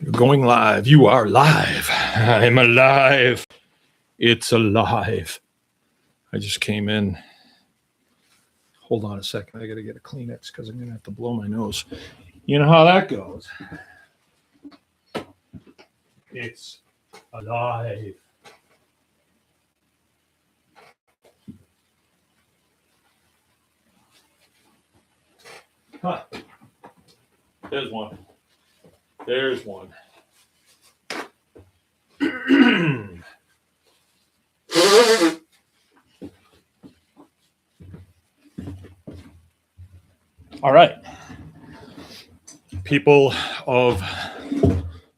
You're going live. You are live. I'm alive. It's alive. I just came in. Hold on a second. I got to get a Kleenex because I'm going to have to blow my nose. You know how that goes. It's alive. Huh. There's one. There's one. All right. People of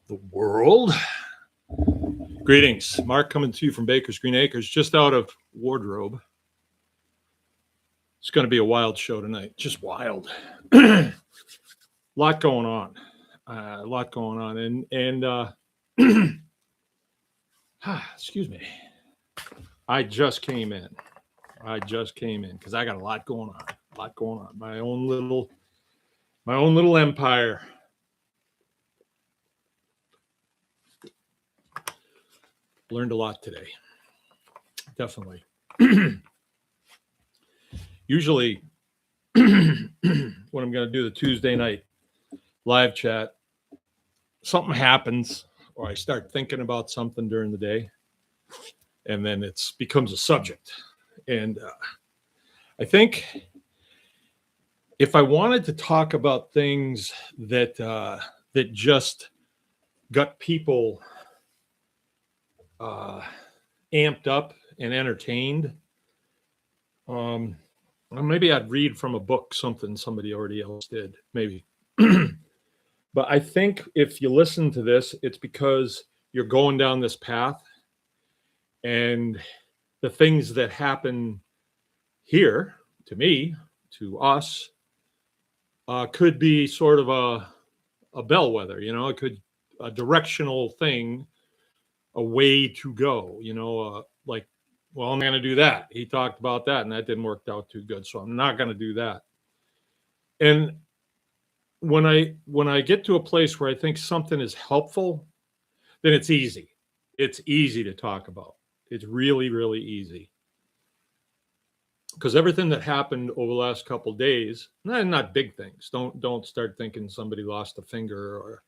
the world. Greetings. Mark coming to you from Baker's Green Acres, just out of wardrobe. It's going to be a wild show tonight. Just wild. A lot going on. And excuse me. I just came in because I got a lot going on. My own little empire. Learned a lot today. Definitely. Usually when I'm going to do the Tuesday night live chat, something happens or I start thinking about something during the day, and then it becomes a subject. And I think if I wanted to talk about things that just got people amped up and entertained, maybe I'd read from a book something somebody already else did, maybe. But I think if you listen to this, it's because you're going down this path, and the things that happen here to me, to us, could be sort of a bellwether, it could a directional thing, a way to go, like, well, I'm going to do that. He talked about that, and that didn't work out too good, so I'm not going to do that. And when I get to a place where I think something is helpful, then it's easy. It's easy to talk about. It's really, really easy. Because everything that happened over the last couple of days, not big things. Don't start thinking somebody lost a finger or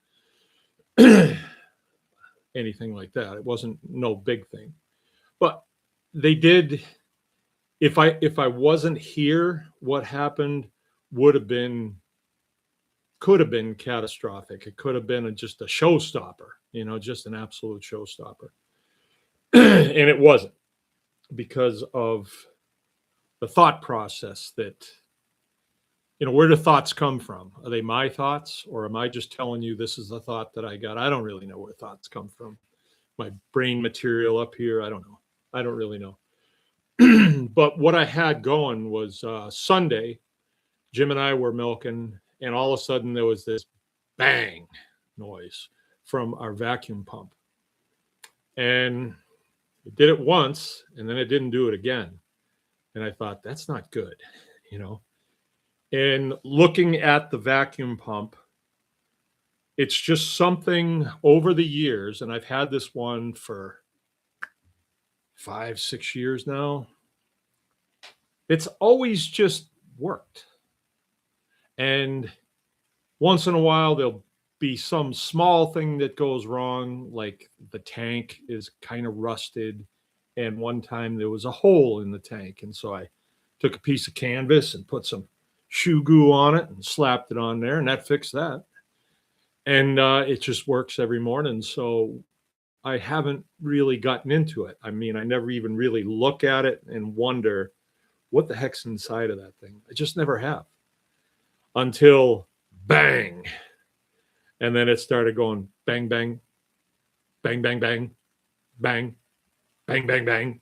anything like that. It wasn't no big thing. But they did. If I wasn't here, what happened could have been catastrophic. It could have been just a showstopper, just an absolute showstopper. And it wasn't, because of the thought process that, where do thoughts come from? Are they my thoughts, or am I just telling you this is the thought that I got? I don't really know where thoughts come from. My brain material up here, I don't know. I don't really know. But what I had going was Sunday, Jim and I were milking, and all of a sudden there was this bang noise from our vacuum pump. And it did it once, and then it didn't do it again. And I thought, that's not good, And looking at the vacuum pump, it's just something over the years, and I've had this one for 5-6 years now. It's always just worked. And once in a while, there'll be some small thing that goes wrong, like the tank is kind of rusted. And one time there was a hole in the tank. And so I took a piece of canvas and put some shoe goo on it and slapped it on there, and that fixed that. And it just works every morning. So I haven't really gotten into it. I mean, I never even really look at it and wonder what the heck's inside of that thing. I just never have, until bang. And then it started going bang, bang, bang, bang, bang, bang, bang, bang, bang.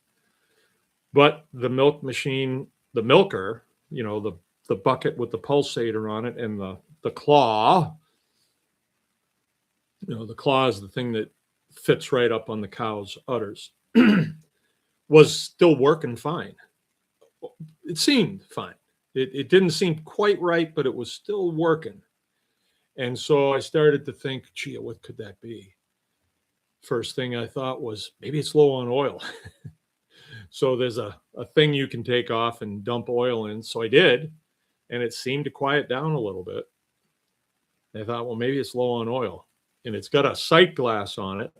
But the milk machine, the milker, the bucket with the pulsator on it, and the claw, the claw is the thing that fits right up on the cow's udders, was still working fine. It seemed fine. It didn't seem quite right, but it was still working. And so I started to think, gee, what could that be? First thing I thought was maybe it's low on oil. So there's a thing you can take off and dump oil in. So I did, and it seemed to quiet down a little bit. I thought, well, maybe it's low on oil. And it's got a sight glass on it.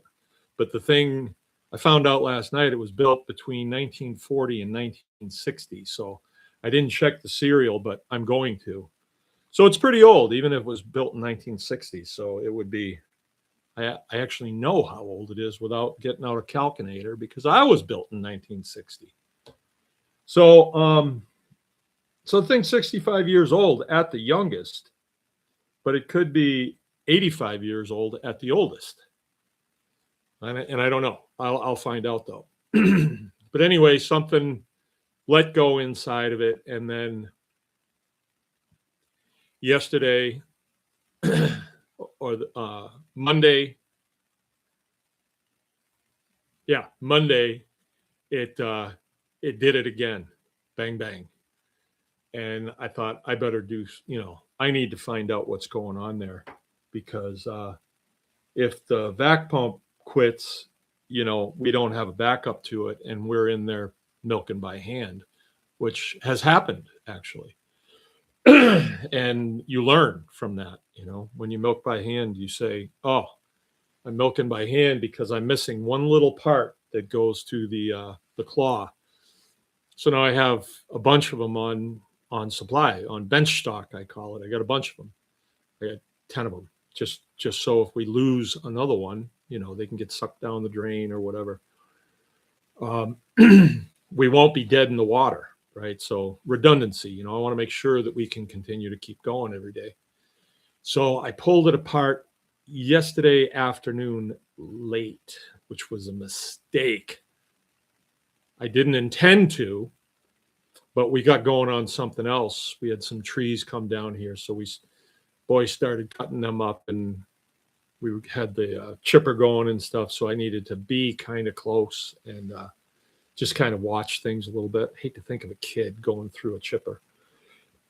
But the thing I found out last night, it was built between 1940 and 1960. So I didn't check the serial, but I'm going to. So it's pretty old, even if it was built in 1960. So it would be, I actually know how old it is without getting out a calculator because I was built in 1960. So, so the thing's 65 years old at the youngest, but it could be 85 years old at the oldest. And I don't know. I'll find out though. But anyway, something let go inside of it. And then yesterday or Monday, Monday, it did it again. Bang, bang. And I thought I better do, I need to find out what's going on there because if the vac pump quits, we don't have a backup to it and we're in there milking by hand, which has happened actually. And you learn from that, when you milk by hand, you say, oh, I'm milking by hand because I'm missing one little part that goes to the claw. So now I have a bunch of them on supply, on bench stock, I call it. I got a bunch of them. I got 10 of them, just so if we lose another one, they can get sucked down the drain or whatever. We won't be dead in the water, right? So redundancy, I want to make sure that we can continue to keep going every day. So I pulled it apart yesterday afternoon late, which was a mistake. I didn't intend to, but we got going on something else. We had some trees come down here. So boys started cutting them up and we had the chipper going and stuff. So I needed to be kind of close and just kind of watch things a little bit. I hate to think of a kid going through a chipper.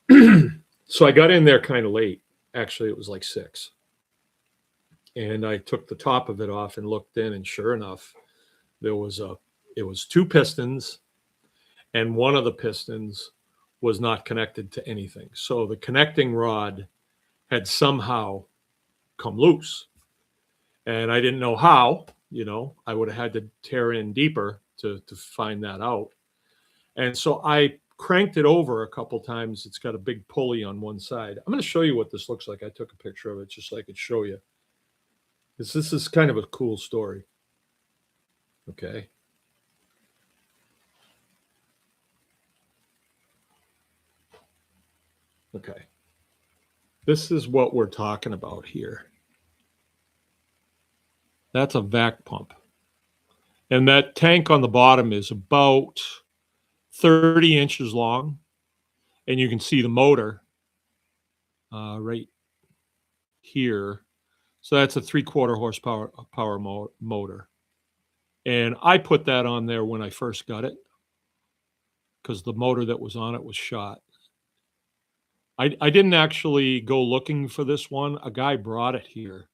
So I got in there kind of late. Actually, it was like 6. And I took the top of it off and looked in, and sure enough, it was 2 pistons, and one of the pistons was not connected to anything. So the connecting rod had somehow come loose. And I didn't know how, I would have had to tear in deeper to find that out. And so I cranked it over a couple times. It's got a big pulley on one side. I'm going to show you what this looks like. I took a picture of it just so I could show you. This is kind of a cool story. Okay. Okay. This is what we're talking about here. That's a vac pump. And that tank on the bottom is about 30 inches long. And you can see the motor right here. So that's a 3/4 horsepower motor. And I put that on there when I first got it because the motor that was on it was shot. I didn't actually go looking for this one. A guy brought it here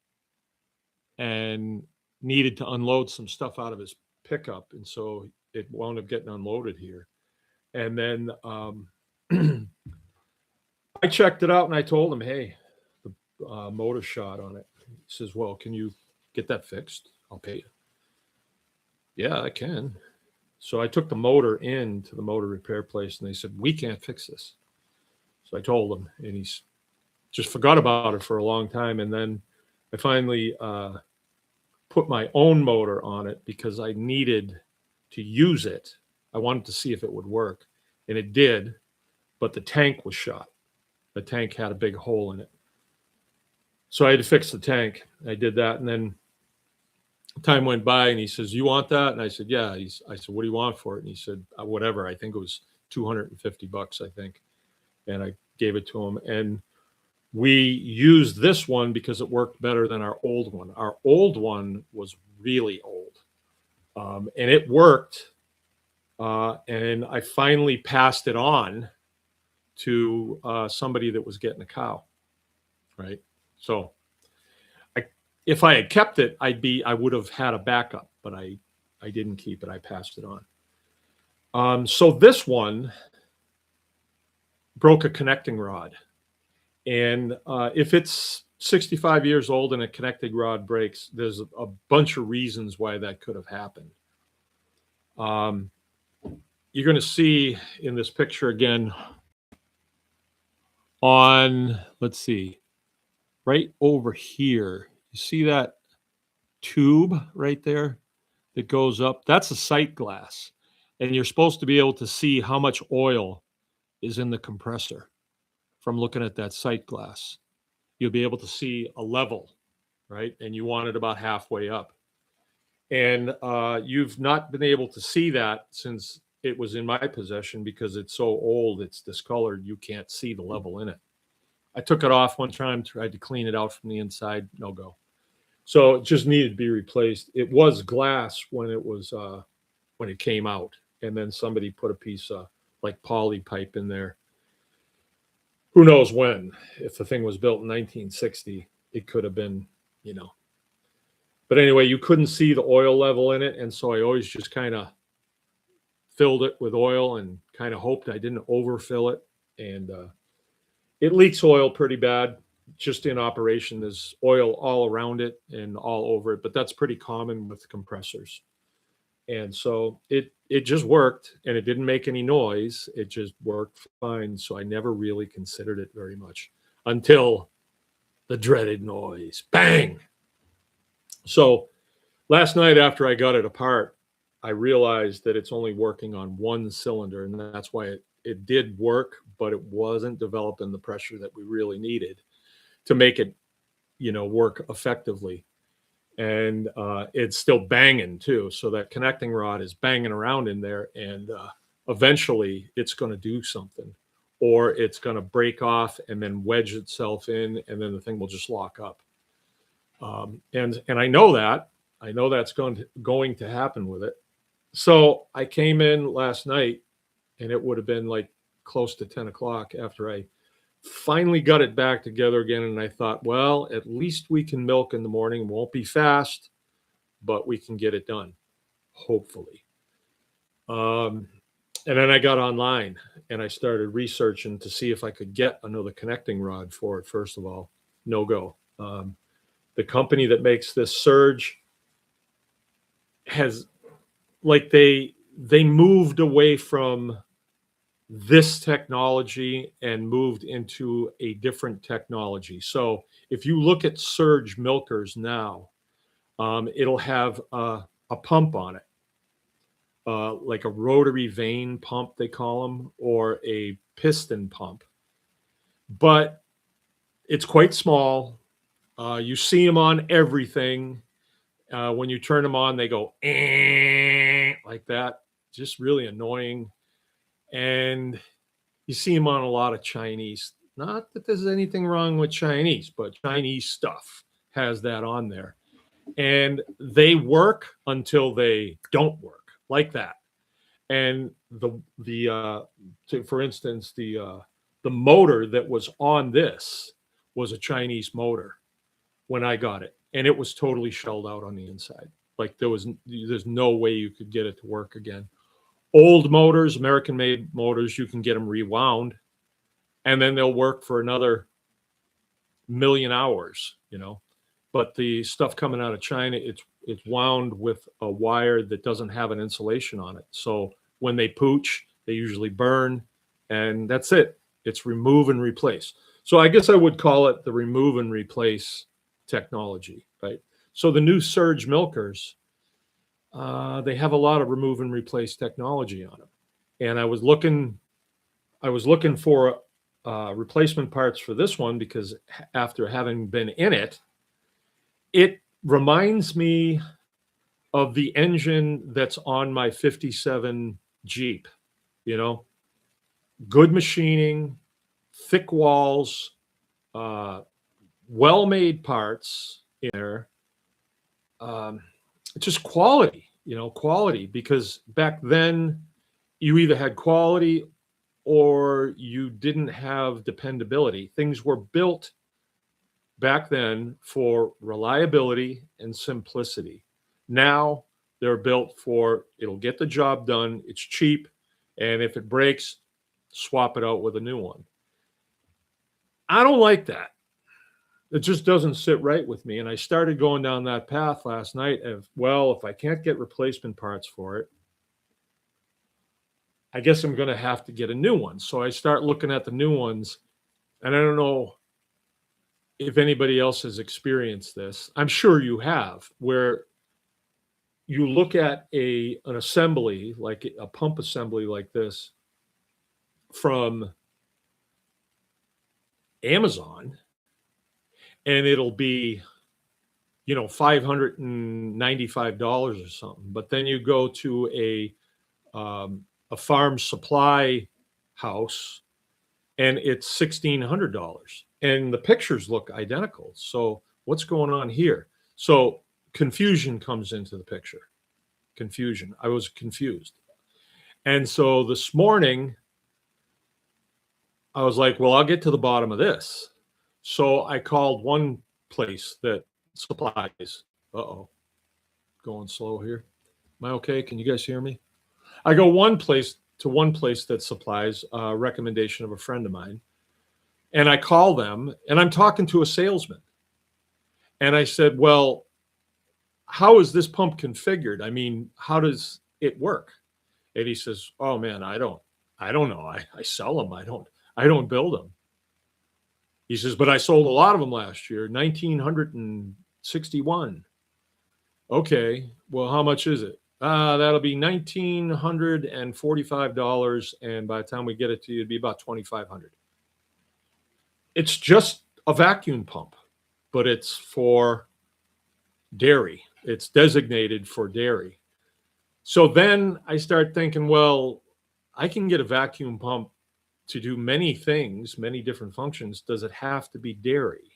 and needed to unload some stuff out of his pickup. And so it wound up getting unloaded here. And then I checked it out and I told him, hey, the motor shot on it. He says, well, can you get that fixed? I'll pay you. Yeah, I can. So I took the motor in to the motor repair place and they said, we can't fix this. So I told him and he's just forgot about it for a long time. And then I finally put my own motor on it because I needed to use it. I wanted to see if it would work. And it did, but the tank was shot. The tank had a big hole in it. So I had to fix the tank. I did that. And then time went by and he says, you want that? And I said, yeah. I said, what do you want for it? And he said, whatever. I think it was $250, I think. And I gave it to him. And we used this one because it worked better than our old one. Our old one was really old. And it worked. And I finally passed it on to somebody that was getting a cow, right? So I, if I had kept it, I would have had a backup, but I didn't keep it. I passed it on. So this one broke a connecting rod. And if it's 65 years old and a connecting rod breaks, there's a bunch of reasons why that could have happened. Um, you're going to see in this picture again on, let's see, right over here. You see that tube right there that goes up? That's a sight glass. And you're supposed to be able to see how much oil is in the compressor from looking at that sight glass. You'll be able to see a level, right? And you want it about halfway up. And you've not been able to see that since it was in my possession because it's so old, it's discolored. You can't see the level in it. I took it off one time, tried to clean it out from the inside, no go. So it just needed to be replaced. It was glass when it came out, and then somebody put a piece of like poly pipe in there. Who knows when? If the thing was built in 1960, it could have been, you know. But anyway, you couldn't see the oil level in it, and so I always just kind of filled it with oil and kind of hoped I didn't overfill it. And it leaks oil pretty bad. Just in operation, there's oil all around it and all over it, but that's pretty common with compressors. And so it just worked, and it didn't make any noise. It just worked fine. So I never really considered it very much until the dreaded noise. Bang! So last night after I got it apart, I realized that it's only working on one cylinder, and that's why it did work, but it wasn't developing the pressure that we really needed to make it, work effectively. And it's still banging too. So that connecting rod is banging around in there, and eventually it's going to do something, or it's going to break off and then wedge itself in, and then the thing will just lock up. And I know that's going to happen with it. So I came in last night, and it would have been like close to 10 o'clock after I finally got it back together again. And I thought, well, at least we can milk in the morning. Won't be fast, but we can get it done, hopefully. And then I got online and I started researching to see if I could get another connecting rod for it. First of all, no go. The company that makes this Surge has, like, they moved away from this technology and moved into a different technology. So if you look at Surge milkers now, it'll have a pump on it, like a rotary vane pump, they call them, or a piston pump. But it's quite small. You see them on everything. When you turn them on, they go like that. Just really annoying. And you see them on a lot of Chinese. Not that there's anything wrong with Chinese, but Chinese stuff has that on there. And they work until they don't work, like that. And for instance, the motor that was on this was a Chinese motor when I got it, and it was totally shelled out on the inside. Like there's no way you could get it to work again. Old motors, American-made motors, you can get them rewound, and then they'll work for another million hours, But the stuff coming out of China, it's wound with a wire that doesn't have an insulation on it. So when they pooch, they usually burn, and that's it. It's remove and replace. So I guess I would call it the remove and replace technology, right? So the new Surge milkers, they have a lot of remove and replace technology on them. And I was looking for replacement parts for this one because after having been in it, it reminds me of the engine that's on my 57 Jeep, good machining, thick walls, well-made parts in there. Just quality, quality, because back then you either had quality or you didn't have dependability. Things were built back then for reliability and simplicity. Now they're built for it'll get the job done, it's cheap, and if it breaks, swap it out with a new one. I don't like that. It just doesn't sit right with me. And I started going down that path last night of, well, if I can't get replacement parts for it, I guess I'm going to have to get a new one. So I start looking at the new ones, and I don't know if anybody else has experienced this. I'm sure you have, where you look at an assembly, like a pump assembly like this from Amazon, and it'll be, $595 or something. But then you go to a farm supply house and it's $1,600, and the pictures look identical. So what's going on here? So confusion comes into the picture. Confusion. I was confused. And so this morning, I was like, well, I'll get to the bottom of this. So I called one place that supplies. Uh-oh. Going slow here. Am I okay? Can you guys hear me? I go one place that supplies a recommendation of a friend of mine. And I call them, and I'm talking to a salesman. And I said, well, how is this pump configured? I mean, how does it work? And he says, oh man, I don't know. I sell them. I don't build them. He says, but I sold a lot of them last year, 1,961. Okay, well, how much is it? That'll be $1,945, and by the time we get it to you, it'd be about $2,500. It's just a vacuum pump, but it's for dairy. It's designated for dairy. So then I start thinking, well, I can get a vacuum pump to do many things, many different functions. Does it have to be dairy?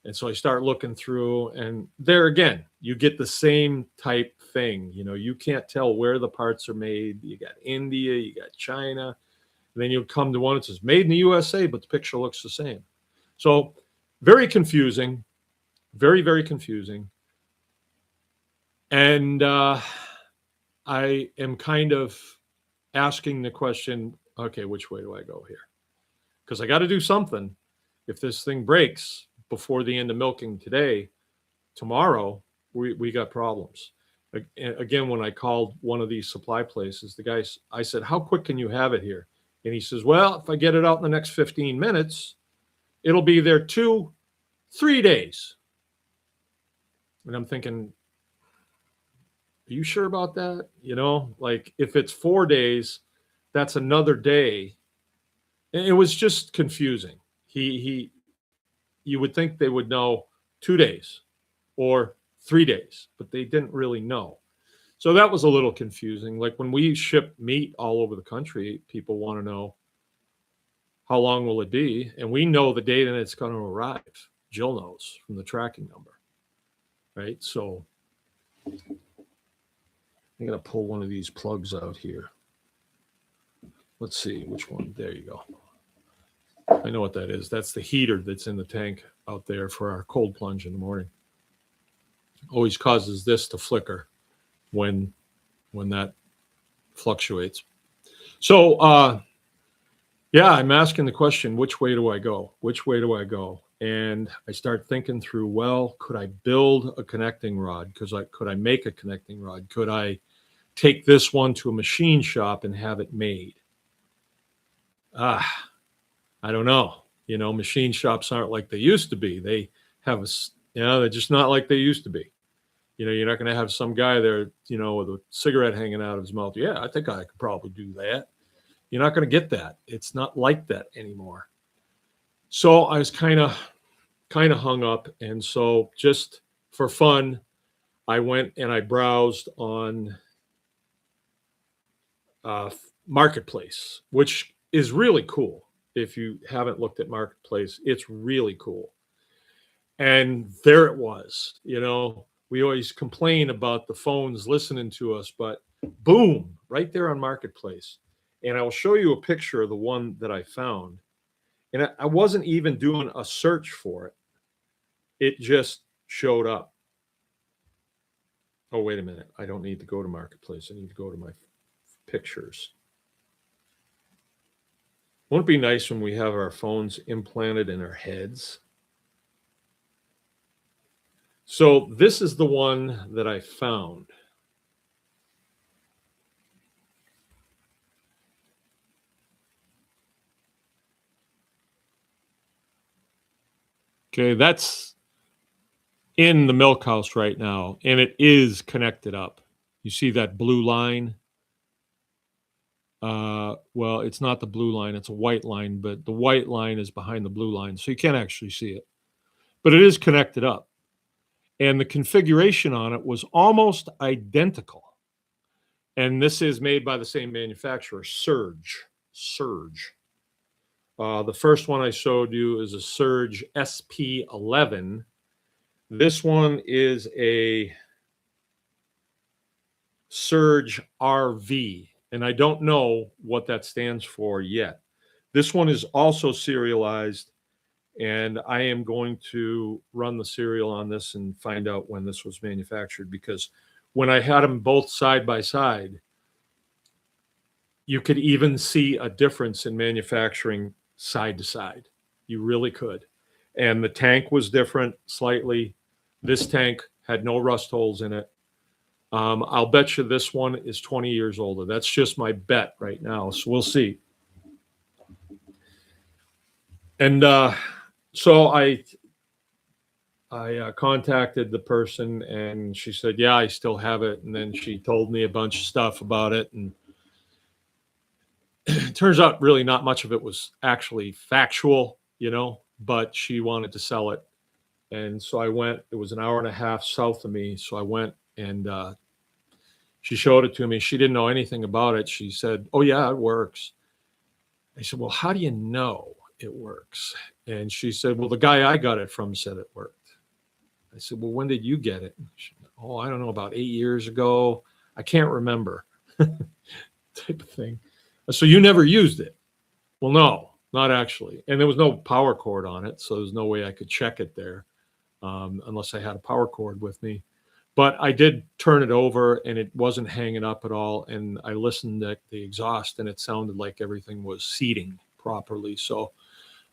And so I start looking through, and there again, you get the same type thing. You can't tell where the parts are made. You got India, you got China. And then you come to one that says made in the USA, but the picture looks the same. So very confusing, very, very confusing. And I am kind of asking the question, okay, which way do I go here? Because I got to do something. If this thing breaks before the end of milking today, tomorrow, we got problems. Again, when I called one of these supply places, the guy, I said, how quick can you have it here? And he says, well, if I get it out in the next 15 minutes, it'll be there 2-3 days. And I'm thinking, are you sure about that? Like if it's 4 days, that's another day. And it was just confusing. You would think they would know 2 days or 3 days, but they didn't really know. So that was a little confusing. Like when we ship meat all over the country, people want to know how long will it be? And we know the date and it's going to arrive. Jill knows from the tracking number, right? So I'm going to pull one of these plugs out here. Let's see which one. There you go. I know what that is. That's the heater that's in the tank out there for our cold plunge in the morning. Always causes this to flicker when that fluctuates. So, yeah, I'm asking the question, which way do I go? Which way do I go? And I start thinking through, well, could I build a connecting rod? Could I make a connecting rod? Could I take this one to a machine shop and have it made? I don't know. Machine shops aren't like they used to be. They have they're just not like they used to be. You're not going to have some guy there, with a cigarette hanging out of his mouth. Yeah, I think I could probably do that. You're not going to get that. It's not like that anymore. So I was kind of hung up. And so just for fun, I went and I browsed on Marketplace, which is really cool. If you haven't looked at Marketplace, it's really cool. And there it was. We always complain about the phones listening to us, but boom, right there on Marketplace. And I will show you a picture of the one that I found. And I wasn't even doing a search for it. It just showed up. Oh, wait a minute. I don't need to go to Marketplace. I need to go to my pictures. Won't it be nice when we have our phones implanted in our heads? So this is the one that I found. Okay, that's in the milk house right now, and it is connected up. You see that blue line? Well, it's not the blue line, it's a white line, but the white line is behind the blue line, so you can't actually see it. But it is connected up. And the configuration on it was almost identical. And this is made by the same manufacturer, Surge. Surge. The first one I showed you is a Surge SP11. This one is a Surge RV, and I don't know what that stands for yet. This one is also serialized, and I am going to run the serial on this and find out when this was manufactured, because when I had them both side by side, you could even see a difference in manufacturing side to side. You really could. And the tank was different slightly. This tank had no rust holes in it. I'll bet you this one is 20 years older. That's just my bet right now. So we'll see. And so I contacted the person, and she said, yeah, I still have it. And then she told me a bunch of stuff about it. And it turns out really not much of it was actually factual, but she wanted to sell it. And so I went. It was an hour and a half south of me. So I went, and she showed it to me. She didn't know anything about it. She said, oh, yeah, it works. I said, well, how do you know it works? And she said, well, the guy I got it from said it worked. I said, well, when did you get it? She said, oh, I don't know, about 8 years ago. I can't remember. Type of thing. So you never used it? Well, no, not actually. And there was no power cord on it, so there's no way I could check it there unless I had a power cord with me. But I did turn it over, and it wasn't hanging up at all. And I listened at the exhaust, and it sounded like everything was seating properly. So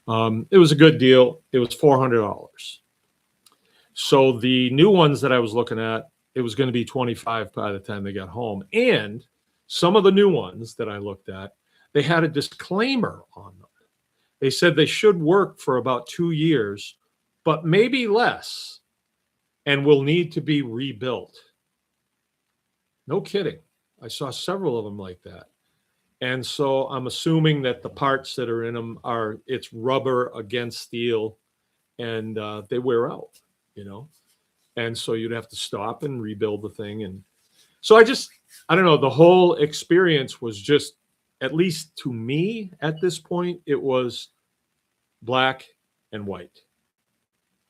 it was a good deal. It was $400. So the new ones that I was looking at, it was going to be $25 by the time they got home. And some of the new ones that I looked at, they had a disclaimer on them. They said they should work for about 2 years, but maybe less, and will need to be rebuilt. No kidding. I saw several of them like that. And so I'm assuming that the parts that are in them it's rubber against steel, and they wear out, And so you'd have to stop and rebuild the thing. And so I don't know, the whole experience was just, at least to me at this point, it was black and white.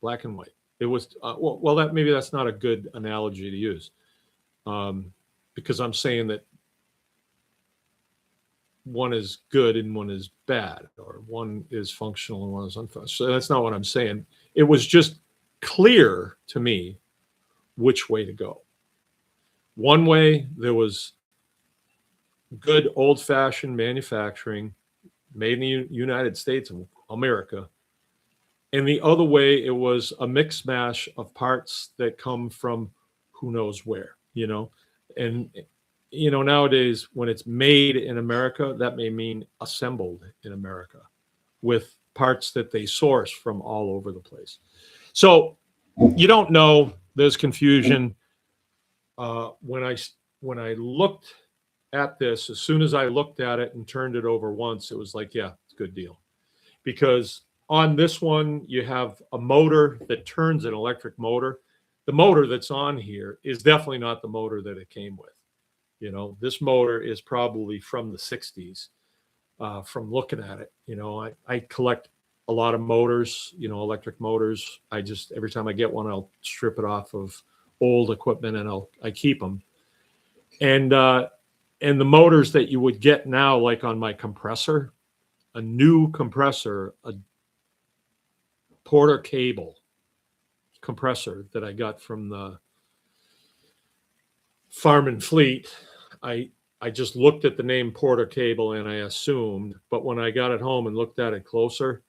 Black and white. It was, well, maybe that's not a good analogy to use, because I'm saying that one is good and one is bad, or one is functional and one is unfunctional. So that's not what I'm saying. It was just clear to me which way to go. One way, there was good old-fashioned manufacturing made in the United States of America. And the other way, it was a mix mash of parts that come from who knows where, And, nowadays, when it's made in America, that may mean assembled in America with parts that they source from all over the place. So you don't know. There's confusion. When I looked at this, as soon as I looked at it and turned it over once, it was like, yeah, it's a good deal. Because on this one, you have a motor that turns an electric motor. The motor that's on here is definitely not the motor that it came with. This motor is probably from the 60s from looking at it. I collect a lot of motors, electric motors. Every time I get one, I'll strip it off of old equipment and I keep them. And the motors that you would get now, like on my compressor, a new compressor, a Porter Cable compressor that I got from the Farm and Fleet. I just looked at the name Porter Cable and I assumed, but when I got it home and looked at it closer,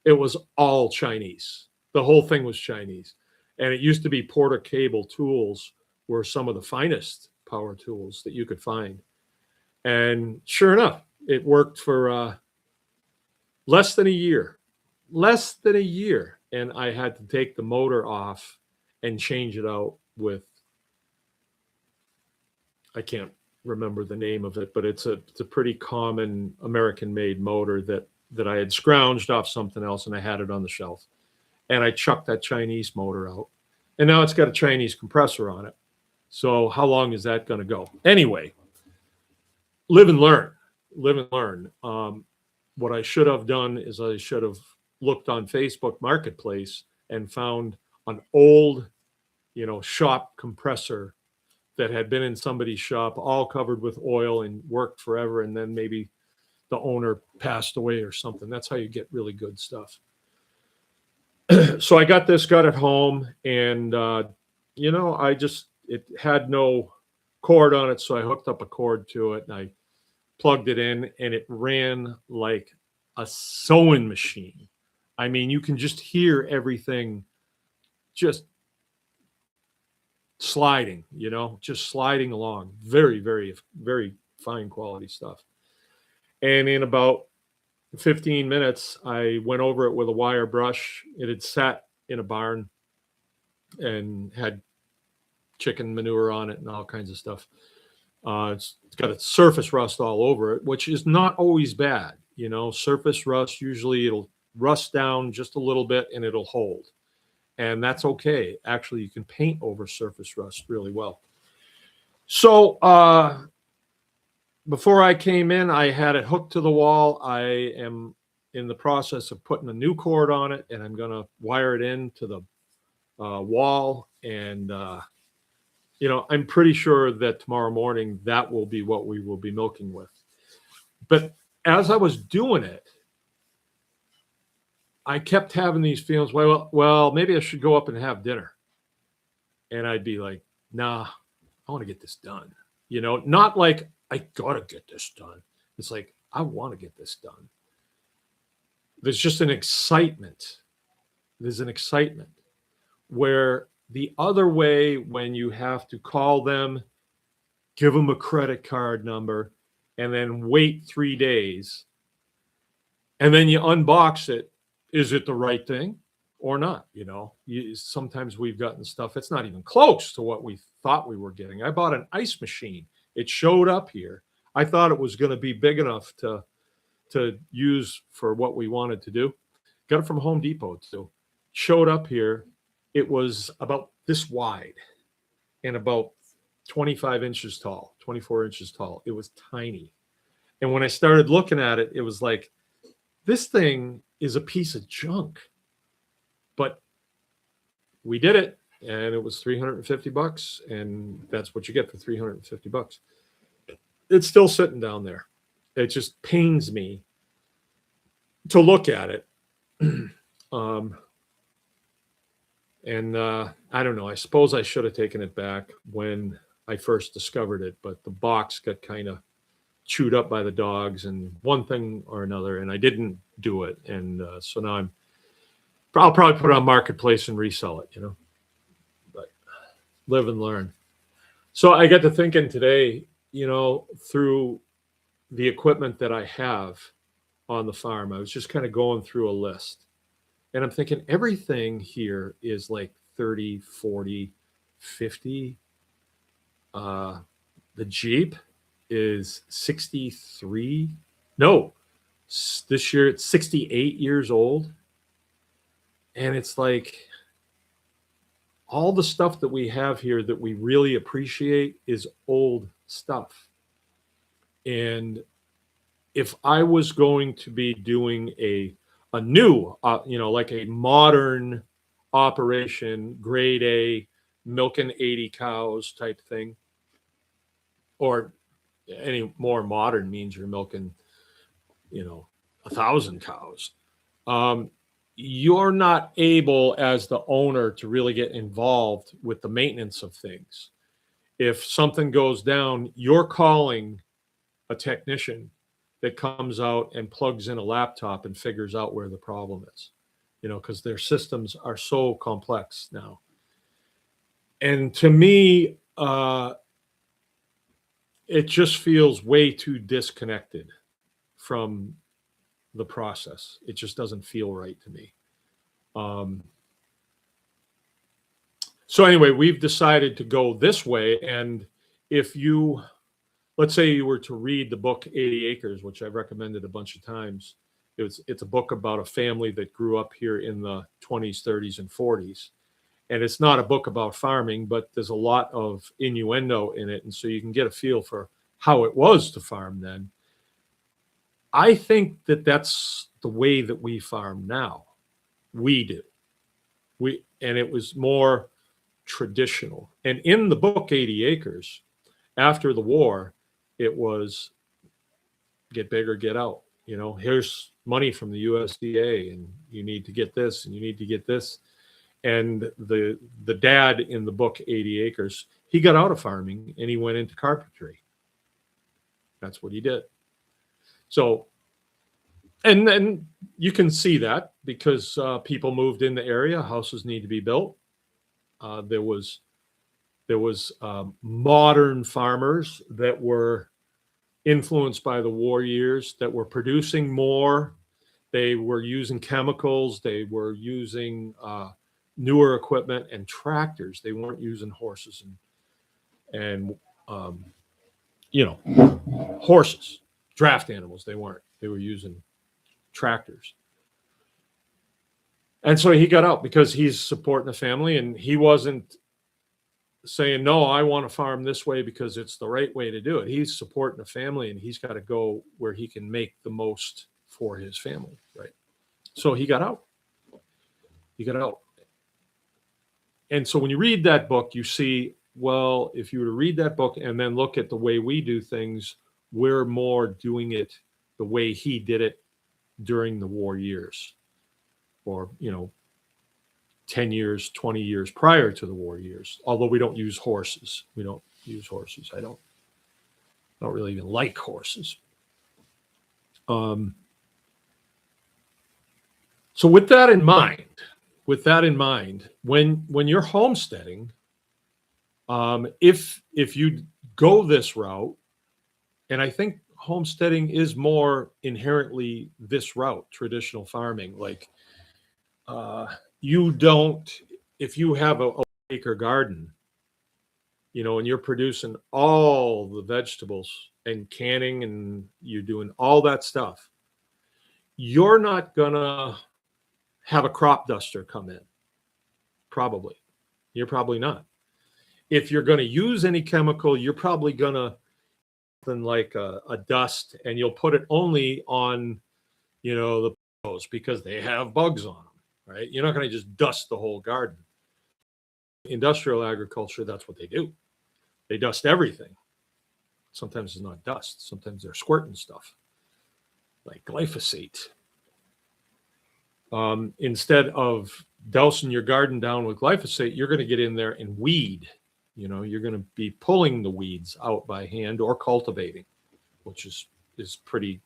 it was all Chinese. The whole thing was Chinese. And it used to be Porter Cable tools were some of the finest power tools that you could find. And sure enough, it worked for less than a year. Less than a year. And I had to take the motor off and change it out with, I can't remember the name of it, but it's a pretty common American-made motor that I had scrounged off something else, and I had it on the shelf. And I chucked that Chinese motor out. And now it's got a Chinese compressor on it. So how long is that going to go? Anyway, live and learn. Live and learn. What I should have done is I should have looked on Facebook Marketplace and found an old, shop compressor that had been in somebody's shop, all covered with oil and worked forever. And then maybe the owner passed away or something. That's how you get really good stuff. So I got it home, and it had no cord on it, so I hooked up a cord to it and I plugged it in, and it ran like a sewing machine. I mean, you can just hear everything just sliding, just sliding along. Very, very, very fine quality stuff. And in about 15 minutes, I went over it with a wire brush. It had sat in a barn and had chicken manure on it and all kinds of stuff. It's got a surface rust all over it, which is not always bad. Surface rust, usually it'll rust down just a little bit and it'll hold. And that's okay. Actually, you can paint over surface rust really well. So before I came in, I had it hooked to the wall. I am in the process of putting a new cord on it, and I'm going to wire it into the wall. And, I'm pretty sure that tomorrow morning that will be what we will be milking with. But as I was doing it, I kept having these feelings, well, maybe I should go up and have dinner. And I'd be like, nah, I want to get this done. Not like I got to get this done. It's like, I want to get this done. There's just an excitement. There's an excitement where the other way, when you have to call them, give them a credit card number, and then wait 3 days, and then you unbox it, is it the right thing or not? Sometimes we've gotten stuff that's not even close to what we thought we were getting. I bought an ice machine. It showed up here. I thought it was going to be big enough to use for what we wanted to do. Got it from Home Depot too. Showed up here. It was about this wide and about 25 inches tall, 24 inches tall. It was tiny. And when I started looking at it, it was like, this thing is a piece of junk. But we did it, and it was $350, and that's what you get for $350. It's still sitting down there. It just pains me to look at it. I don't know. I suppose I should have taken it back when I first discovered it, but the box got kind of chewed up by the dogs and one thing or another, and I didn't do it. And so now I'll probably put it on Marketplace and resell it, but live and learn. So I got to thinking today, through the equipment that I have on the farm, I was just kind of going through a list, and I'm thinking everything here is like 30, 40, 50. The Jeep is 63. No, this year it's 68 years old. And it's like all the stuff that we have here that we really appreciate is old stuff. And if I was going to be doing a new, like a modern operation, grade A, milking 80 cows type thing, or any more modern means you're milking, 1,000 cows, you're not able as the owner to really get involved with the maintenance of things. If something goes down, you're calling a technician that comes out and plugs in a laptop and figures out where the problem is, because their systems are so complex now. And to me, it just feels way too disconnected from the process. It just doesn't feel right to me. So anyway, we've decided to go this way. And if you, let's say you were to read the book 80 Acres, which I've recommended a bunch of times, it's a book about a family that grew up here in the 20s, 30s, and 40s. And it's not a book about farming, but there's a lot of innuendo in it. And so you can get a feel for how it was to farm then. I think that that's the way that we farm now. We do. And it was more traditional. And in the book 80 Acres, after the war, it was get big or get out. Here's money from the USDA, and you need to get this, and you need to get this. And the dad in the book 80 Acres, he got out of farming and he went into carpentry. That's what he did. So, and then you can see that because people moved in the area, houses need to be built. There was modern farmers that were influenced by the war years, that were producing more. They were using chemicals. They were using newer equipment and tractors. They weren't using horses and horses, draft animals. They weren't. They were using tractors. And so he got out because he's supporting the family, and he wasn't saying, no, I want to farm this way because it's the right way to do it. He's supporting the family, and he's got to go where he can make the most for his family, right? So he got out. He got out. And so when you read that book, you see, well, if you were to read that book and then look at the way we do things, we're more doing it the way he did it during the war years, or 10 years, 20 years prior to the war years. Although we don't use horses. We don't use horses. I don't really even like horses. So with that in mind, when you're homesteading, if you go this route, and I think homesteading is more inherently this route, traditional farming, like if you have a acre garden, and you're producing all the vegetables and canning and you're doing all that stuff, you're not gonna have a crop duster come in. Probably. You're probably not. If you're going to use any chemical, you're probably going to something like a dust, and you'll put it only on, the potatoes because they have bugs on them, right? You're not going to just dust the whole garden. Industrial agriculture, that's what they do. They dust everything. Sometimes it's not dust. Sometimes they're squirting stuff like glyphosate. Instead of dousing your garden down with glyphosate, you're going to get in there and weed. You're going to be pulling the weeds out by hand or cultivating, which is pretty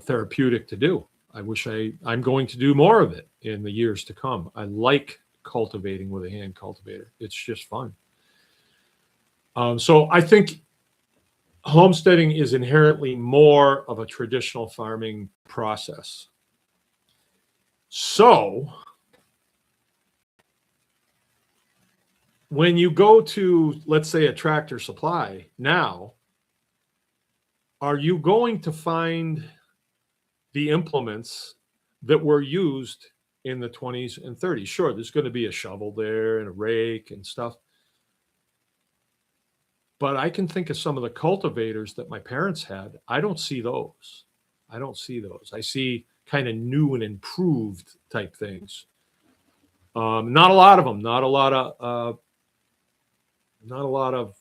therapeutic to do. I wish I'm going to do more of it in the years to come. I like cultivating with a hand cultivator. It's just fun. So I think homesteading is inherently more of a traditional farming process. So when you go to, let's say, a Tractor Supply now, are you going to find the implements that were used in the 20s and 30s? Sure, there's going to be a shovel there and a rake and stuff. But I can think of some of the cultivators that my parents had. I don't see those. I see kind of new and improved type things. Not a lot of them. Not a lot of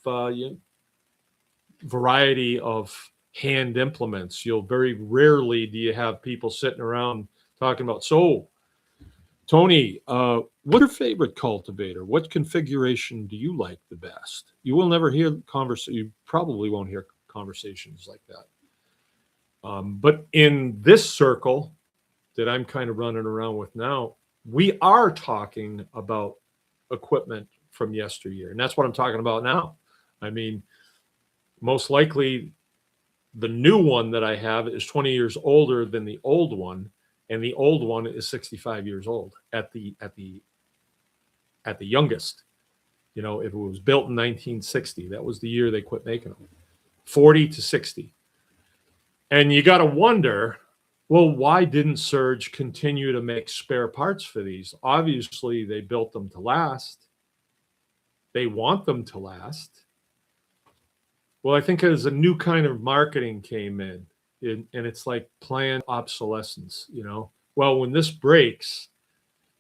variety of hand implements. You'll very rarely do you have people sitting around talking about, so Tony, what's your favorite cultivator? What configuration do you like the best? You will never hear You probably won't hear conversations like that. But in this circle that I'm kind of running around with now, we are talking about equipment from yesteryear, and that's what I'm talking about now. I mean, most likely the new one that I have is 20 years older than the old one, and the old one is 65 years old at the youngest. You know, if it was built in 1960, that was the year they quit making them. 40 to 60. And you got to wonder, well, why didn't Surge continue to make spare parts for these? Obviously, they built them to last. They want them to last. Well, I think as a new kind of marketing came in, and it's like planned obsolescence, you know. Well, when this breaks,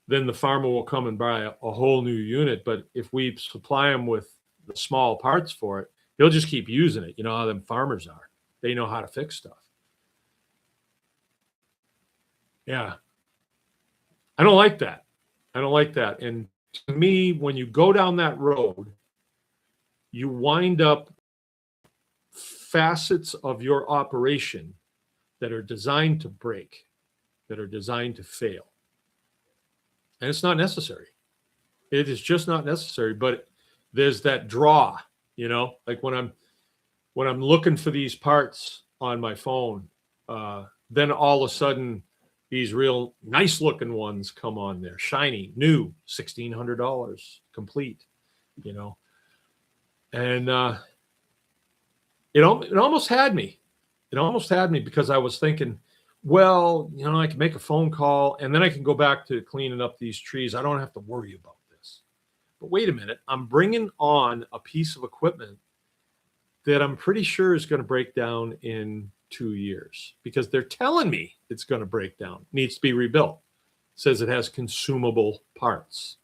then the farmer will come and buy a whole new unit. But if we supply him with the small parts for it, he'll just keep using it. You know how them farmers are. They know how to fix stuff. Yeah. I don't like that. I don't like that. And to me, when you go down that road, you wind up facets of your operation that are designed to break, that are designed to fail. And it's not necessary. It is just not necessary. But there's that draw, you know, like when I'm looking for these parts on my phone, then all of a sudden these real nice looking ones come on there, shiny, new, $1,600 complete, you know. And it almost had me. It almost had me because I was thinking, well, you know, I can make a phone call and then I can go back to cleaning up these trees. I don't have to worry about this. But wait a minute, I'm bringing on a piece of equipment that I'm pretty sure is going to break down in 2 years because they're telling me it's going to break down, needs to be rebuilt. It says it has consumable parts.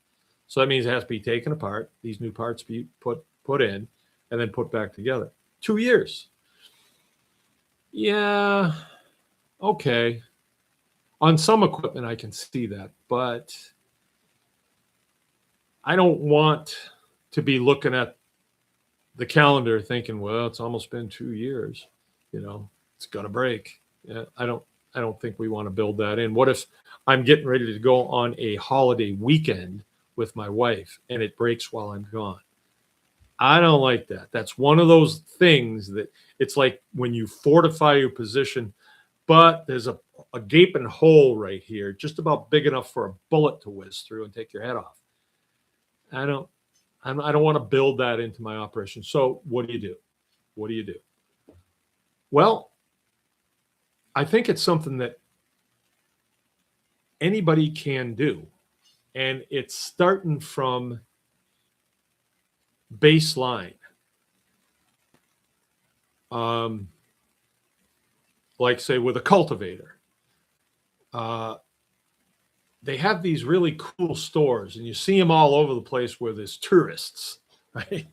So that means it has to be taken apart, these new parts be put in, and then put back together. 2 years. Yeah, okay. On some equipment, I can see that, but I don't want to be looking at the calendar thinking, well, it's almost been 2 years, you know, it's going to break. Yeah, I don't think we want to build that in. What if I'm getting ready to go on a holiday weekend with my wife and it breaks while I'm gone? I don't like that. That's one of those things that it's like when you fortify your position, but there's a gaping hole right here, just about big enough for a bullet to whiz through and take your head off. I don't want to build that into my operation. So what do you do? What do you do? Well, I think it's something that anybody can do. And it's starting from baseline. Like say with a cultivator. They have these really cool stores and you see them all over the place where there's tourists, right?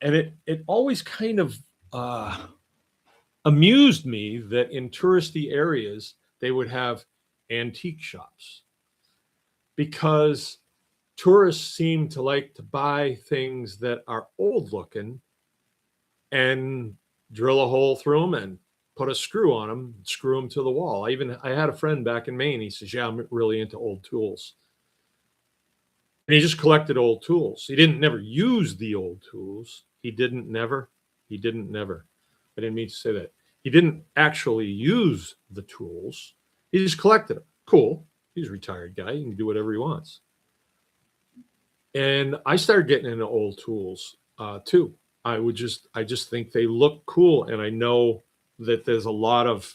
And it always kind of amused me that in touristy areas, they would have antique shops because tourists seem to like to buy things that are old looking and drill a hole through them and put a screw on them, screw them to the wall. I had a friend back in Maine. He says, yeah, I'm really into old tools. And he just collected old tools. He didn't never use the old tools. He didn't never. I didn't mean to say that. He didn't actually use the tools. He just collected them. Cool. He's a retired guy. He can do whatever he wants. And I started getting into old tools too. I just think they look cool. And I know that there's a lot of,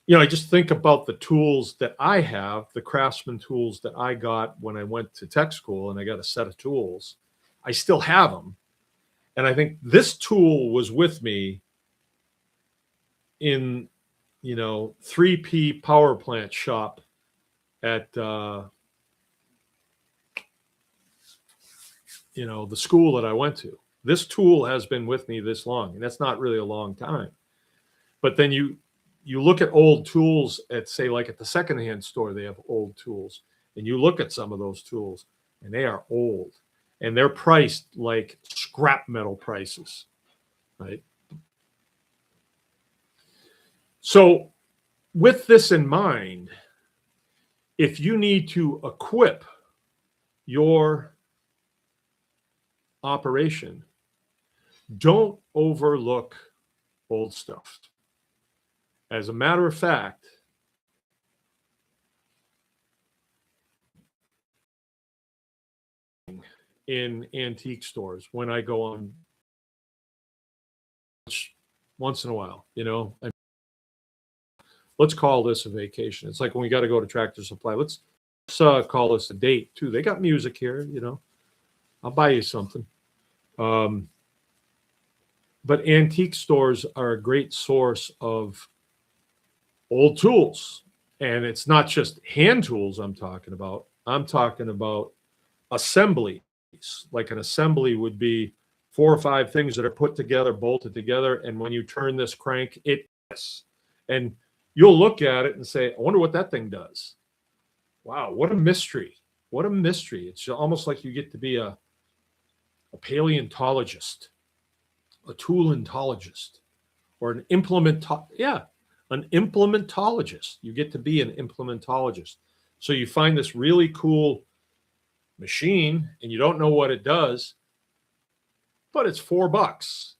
you know, I just think about the tools that I have, the Craftsman tools that I got when I went to tech school and I got a set of tools. I still have them. And I think this tool was with me in, you know, 3P power plant shop at, you know, the school that I went to. This tool has been with me this long, and that's not really a long time. But then you look at old tools at, say, like at the secondhand store, they have old tools, and you look at some of those tools, and they are old, and they're priced like scrap metal prices, right? So with this in mind, if you need to equip your operation, don't overlook old stuff. As a matter of fact, in antique stores, when I go on once in a while, let's call this a vacation. It's like when we got to go to Tractor Supply. Let's call this a date too. They got music here, I'll buy you something. But antique stores are a great source of old tools. And it's not just hand tools I'm talking about. I'm talking about assemblies. Like an assembly would be 4 or 5 things that are put together, bolted together. And when you turn this crank, and you'll look at it and say, I wonder what that thing does. Wow, what a mystery. What a mystery. It's almost like you get to be a paleontologist, a toolentologist, or an implementologist. You get to be an implementologist. So you find this really cool machine and you don't know what it does, but it's $4.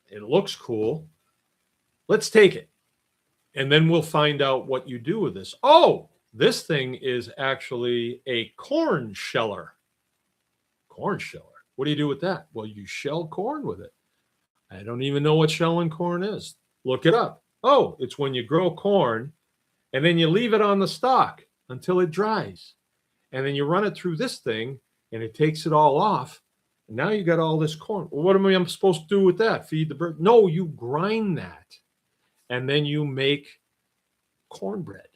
It looks cool. Let's take it. And then we'll find out what you do with this. Oh, this thing is actually a corn sheller. Corn sheller. What do you do with that? Well, you shell corn with it. I don't even know what shelling corn is. Look it up. Oh, it's when you grow corn and then you leave it on the stalk until it dries. And then you run it through this thing and it takes it all off. And now you got all this corn. Well, what am I supposed to do with that? Feed the bird? No, you grind that. And then you make cornbread.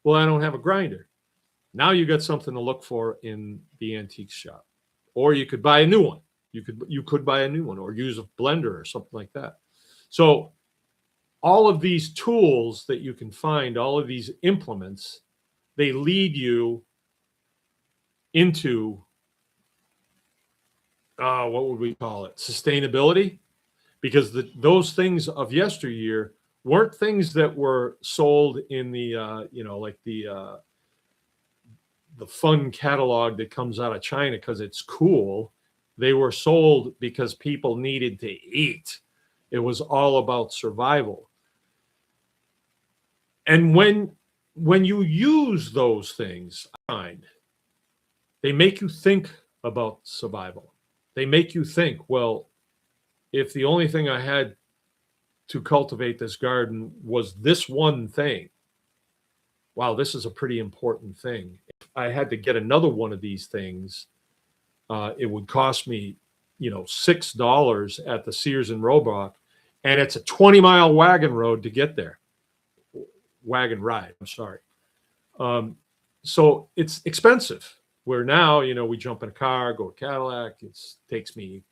Well, I don't have a grinder. Now you got something to look for in the antique shop. Or you could buy a new one. You could buy a new one or use a blender or something like that. So all of these tools that you can find, all of these implements, they lead you into what would we call it? Sustainability. Because those things of yesteryear weren't things that were sold in the like the fun catalog that comes out of China because it's cool. They were sold because people needed to eat. It was all about survival. And when you use those things, I find they make you think about survival. They make you think, well, if the only thing I had to cultivate this garden was this one thing, wow, this is a pretty important thing. If I had to get another one of these things, it would cost me, $6 at the Sears and Roebuck, and it's a 20-mile wagon road to get there. Wagon ride, I'm sorry. So it's expensive. Where now, we jump in a car, go to Cadillac. It takes me,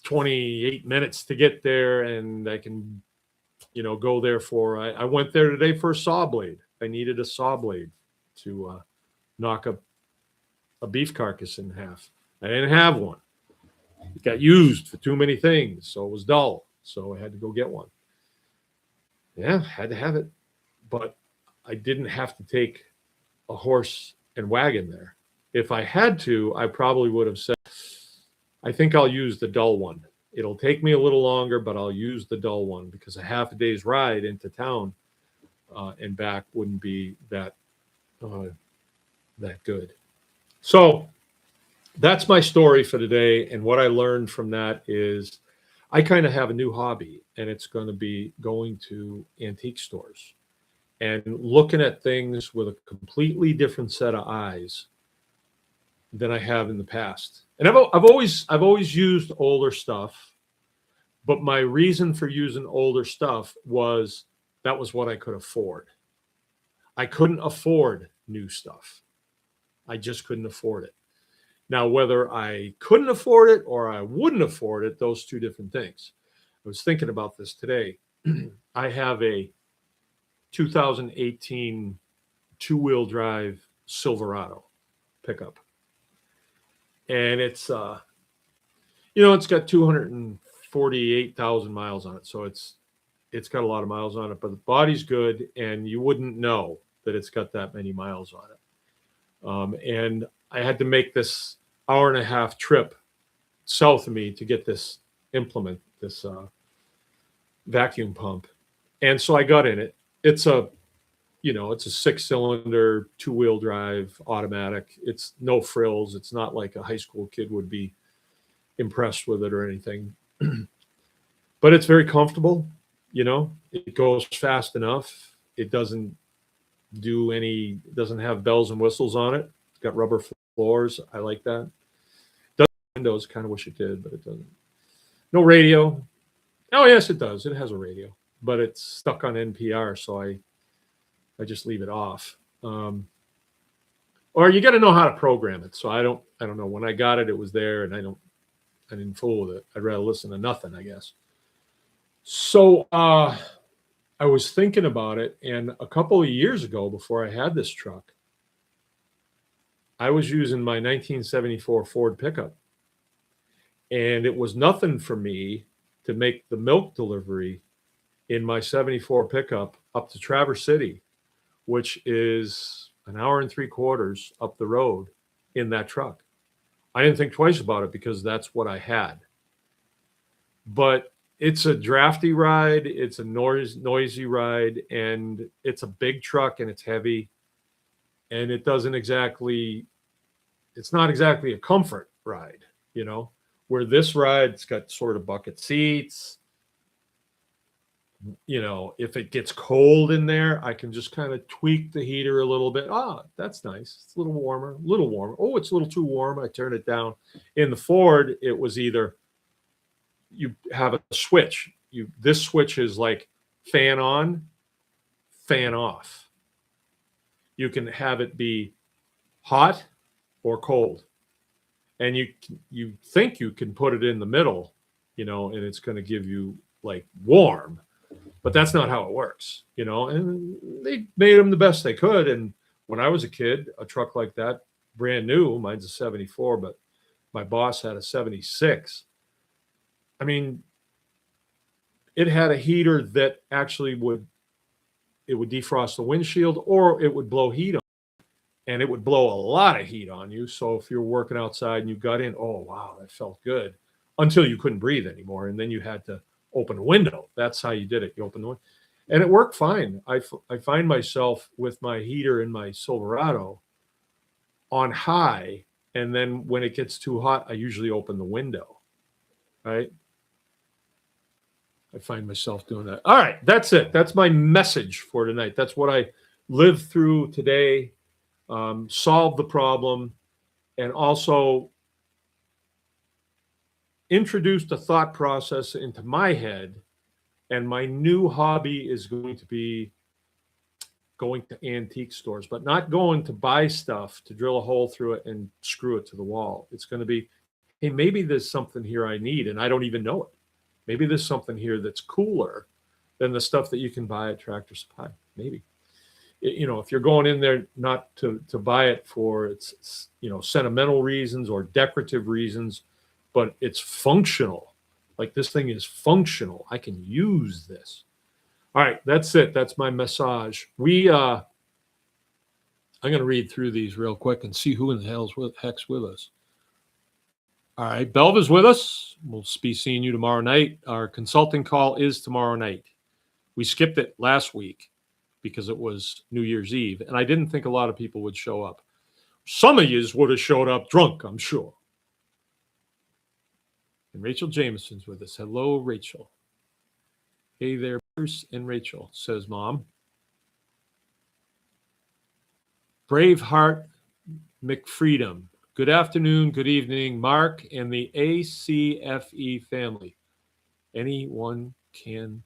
28 minutes to get there, and I can, go there I went there today for a saw blade. I needed a saw blade to knock a beef carcass in half. I didn't have one. It got used for too many things, so it was dull. So I had to go get one. Yeah, had to have it. But I didn't have to take a horse and wagon there. If I had to, I probably would have said, I think I'll use the dull one. It'll take me a little longer, but I'll use the dull one because a half a day's ride into town and back wouldn't be that good. So that's my story for today. And what I learned from that is I kind of have a new hobby, and it's going to be going to antique stores and looking at things with a completely different set of eyes than I have in the past. And I've always used older stuff, but my reason for using older stuff was that was what I could afford. I couldn't afford new stuff. I just couldn't afford it. Now, whether I couldn't afford it or I wouldn't afford it, those two different things. I was thinking about this today. I have a 2018 two-wheel drive Silverado pickup, and it's got 248,000 miles on it, so it's got a lot of miles on it, but the body's good, and you wouldn't know that it's got that many miles on it. And I had to make this hour and a half trip south of me to get this implement, this vacuum pump. And so I got in it. It's a 6-cylinder, two-wheel drive, automatic. It's no frills. It's not like a high school kid would be impressed with it or anything. But it's very comfortable. It goes fast enough. It doesn't have bells and whistles on it. It's got rubber floors. I like that. Doesn't have windows. Kind of wish it did, but it doesn't. No radio. Oh, yes, it does. It has a radio, but it's stuck on NPR, so I just leave it off. Or you got to know how to program it. So I don't know. When I got it, it was there, and I didn't fool with it. I'd rather listen to nothing, I guess. So I was thinking about it, and a couple of years ago, before I had this truck, I was using my 1974 Ford pickup, and it was nothing for me to make the milk delivery in my 74 pickup up to Traverse City, which is an hour and 3/4 up the road in that truck. I didn't think twice about it because that's what I had. But it's a drafty ride. It's a noisy ride, and it's a big truck, and it's heavy, and it's not exactly a comfort ride, where this ride, it's got sort of bucket seats. If it gets cold in there, I can just kind of tweak the heater a little bit. That's nice. It's a little warmer. Oh, it's a little too warm. I turn it down. In the Ford, it was either you have a switch. This switch is like fan on, fan off. You can have it be hot or cold. And you think you can put it in the middle, and it's going to give you like warm. But that's not how it works, and they made them the best they could. And when I was a kid, a truck like that, brand new, mine's a 74, but my boss had a 76. I mean, it had a heater that actually would defrost the windshield, or it would blow heat on, and it would blow a lot of heat on you. So if you're working outside and you got in, oh, wow, that felt good, until you couldn't breathe anymore. And then you had to open a window. That's how you did it. You open the window. And it worked fine. I find myself with my heater in my Silverado on high, and then when it gets too hot, I usually open the window, right? I find myself doing that. All right, that's it. That's my message for tonight. That's what I lived through today, solved the problem, and also introduced a thought process into my head. And my new hobby is going to be going to antique stores, but not going to buy stuff to drill a hole through it and screw it to the wall. It's going to be, hey, maybe there's something here I need and I don't even know it. Maybe there's something here that's cooler than the stuff that you can buy at Tractor Supply. Maybe, if you're going in there not to buy it for its sentimental reasons or decorative reasons, but it's functional. Like, this thing is functional. I can use this. All right, that's it. That's my message. I'm going to read through these real quick and see who in the heck's with us. All right, Belva's with us. We'll be seeing you tomorrow night. Our consulting call is tomorrow night. We skipped it last week because it was New Year's Eve, and I didn't think a lot of people would show up. Some of yous would have showed up drunk, I'm sure. And Rachel Jameson's with us. Hello, Rachel. Hey there, Bruce and Rachel, says Mom. Braveheart McFreedom. Good afternoon, good evening, Mark and the ACFE family. Anyone can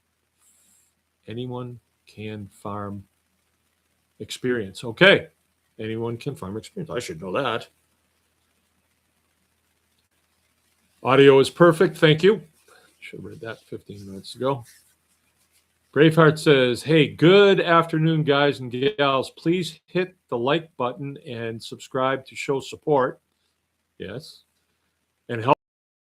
farm experience. Okay. Anyone can farm experience. I should know that. Audio is perfect. Thank you. Should have read that 15 minutes ago. Braveheart says, hey, good afternoon, guys and gals. Please hit the like button and subscribe to show support. Yes. And help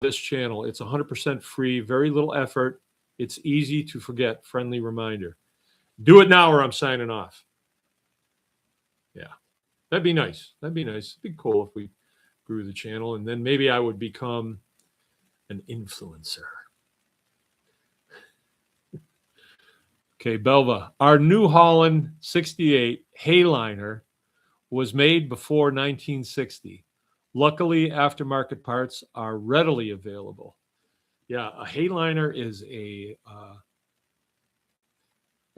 this channel. It's 100% free, very little effort. It's easy to forget. Friendly reminder. Do it now or I'm signing off. Yeah. That'd be nice. That'd be nice. It'd be cool if we grew the channel, and then maybe I would become an influencer. Okay, Belva. Our New Holland 68 Hayliner was made before 1960. Luckily, aftermarket parts are readily available. Yeah, a Hayliner is a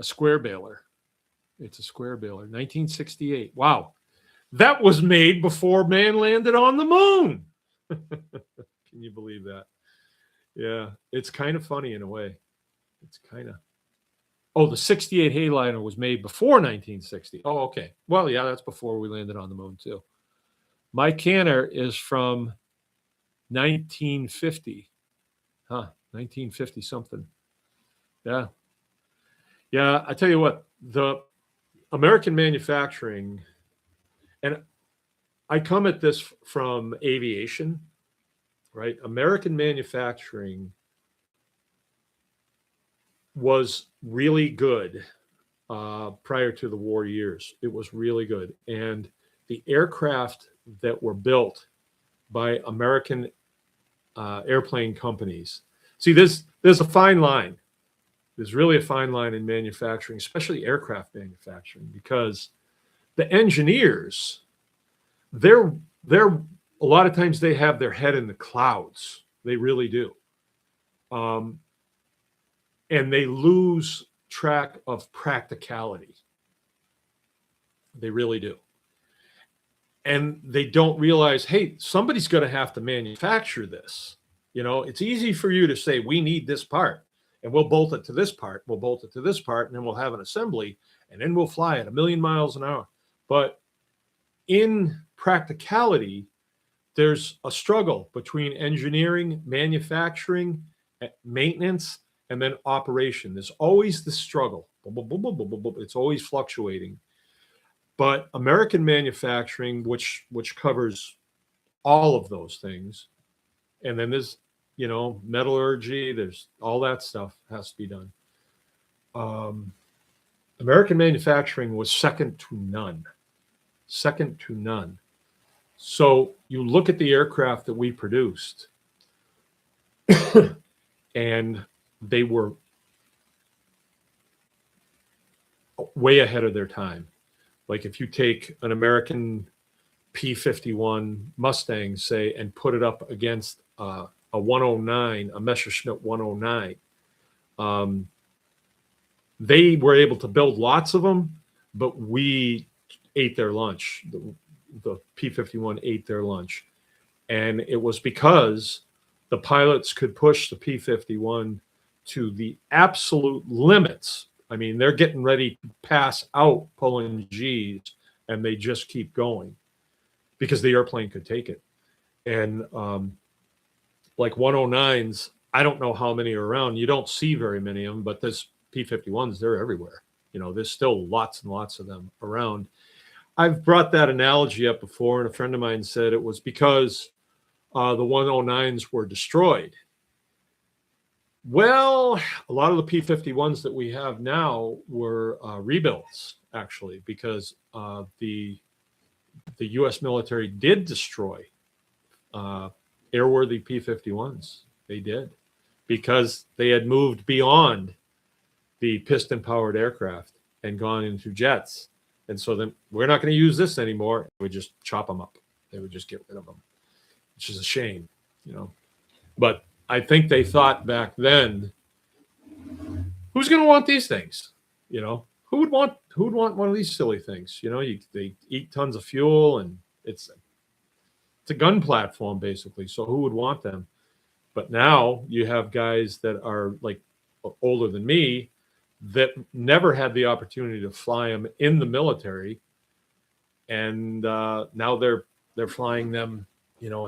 square baler. It's a square baler. 1968. Wow. That was made before man landed on the moon. Can you believe that? Yeah, it's kind of funny in a way. It's kind of. Oh, the 68 Hayliner was made before 1960. Oh, okay. Well, yeah, that's before we landed on the moon, too. My canner is from 1950. Huh, 1950 something. Yeah. Yeah, I tell you what, the American manufacturing, and I come at this from aviation, right? American manufacturing was really good prior to the war years. It was really good. And the aircraft that were built by American airplane companies. See, there's a fine line. There's really a fine line in manufacturing, especially aircraft manufacturing, because the engineers, they're a lot of times they have their head in the clouds. They really do. And they lose track of practicality. They really do. And they don't realize, hey, somebody's going to have to manufacture this. You know, it's easy for you to say, we need this part, and we'll bolt it to this part, we'll bolt it to this part, and then we'll have an assembly, and then we'll fly at 1,000,000 miles an hour. But in practicality, there's a struggle between engineering, manufacturing, maintenance, and then operation. There's always the struggle. It's always fluctuating. But American manufacturing, which covers all of those things, and then there's, you know, metallurgy, there's all that stuff has to be done. American manufacturing was second to none. Second to none. So you look at the aircraft that we produced, and they were way ahead of their time. Like if you take an American P-51 Mustang, say, and put it up against a 109, a Messerschmitt 109, they were able to build lots of them, but we ate their lunch. The P-51 ate their lunch. And it was because the pilots could push the P-51 to the absolute limits. I mean, they're getting ready to pass out pulling G's, and they just keep going because the airplane could take it. And like 109s, I don't know how many are around. You don't see very many of them, but this P-51s, they're everywhere. You know, there's still lots and lots of them around. I've brought that analogy up before, and a friend of mine said it was because the 109s were destroyed. Well, a lot of the P-51s that we have now were rebuilds, actually, because the U.S. military did destroy airworthy P-51s. They did, because they had moved beyond the piston-powered aircraft and gone into jets. And so then we're not going to use this anymore. We just chop them up. They would just get rid of them, which is a shame, you know. But I think they thought back then, who's going to want these things? You know, who would want one of these silly things? You know, they eat tons of fuel, and it's a gun platform basically. So who would want them? But now you have guys that are like older than me that never had the opportunity to fly them in the military, and now they're flying them. You know,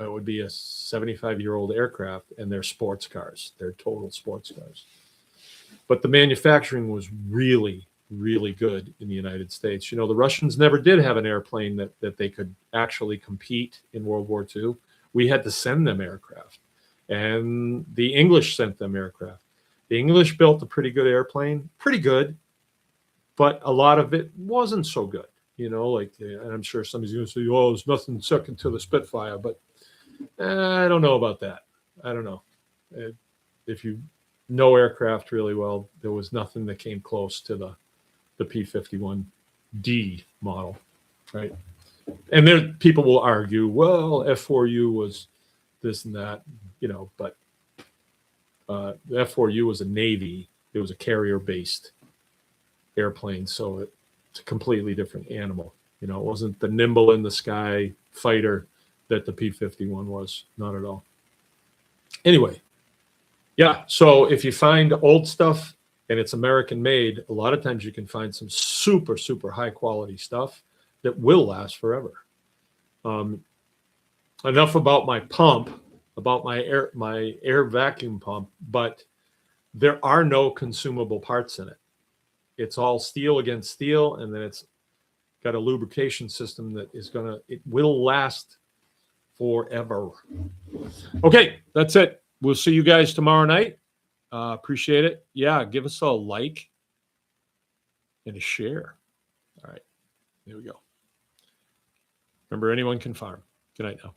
it would be a 75-year-old aircraft, and they're sports cars. They're total sports cars. But the manufacturing was really, really good in the United States. The Russians never did have an airplane that they could actually compete in World War II. We had to send them aircraft, and the English sent them aircraft. The English built a pretty good airplane, pretty good, but a lot of it wasn't so good. And I'm sure somebody's going to say, "Oh, there's nothing second to the Spitfire," but I don't know about that. I don't know. If you know aircraft really well, there was nothing that came close to the P-51D model, right? And then people will argue, well, F4U was this and that, but the F4U was a Navy. It was a carrier-based airplane, so it's a completely different animal. It wasn't the nimble in the sky fighter that the P-51 was, not at all. Anyway, yeah, so if you find old stuff and it's American made, a lot of times you can find some super, super high quality stuff that will last forever. Enough about my pump, about my air vacuum pump, but there are no consumable parts in it. It's all steel against steel, and then it's got a lubrication system that it will last forever. Okay, that's it. We'll see you guys tomorrow night. Appreciate it. Yeah, give us a like and a share. All right, there we go. Remember, anyone can farm. Good night now.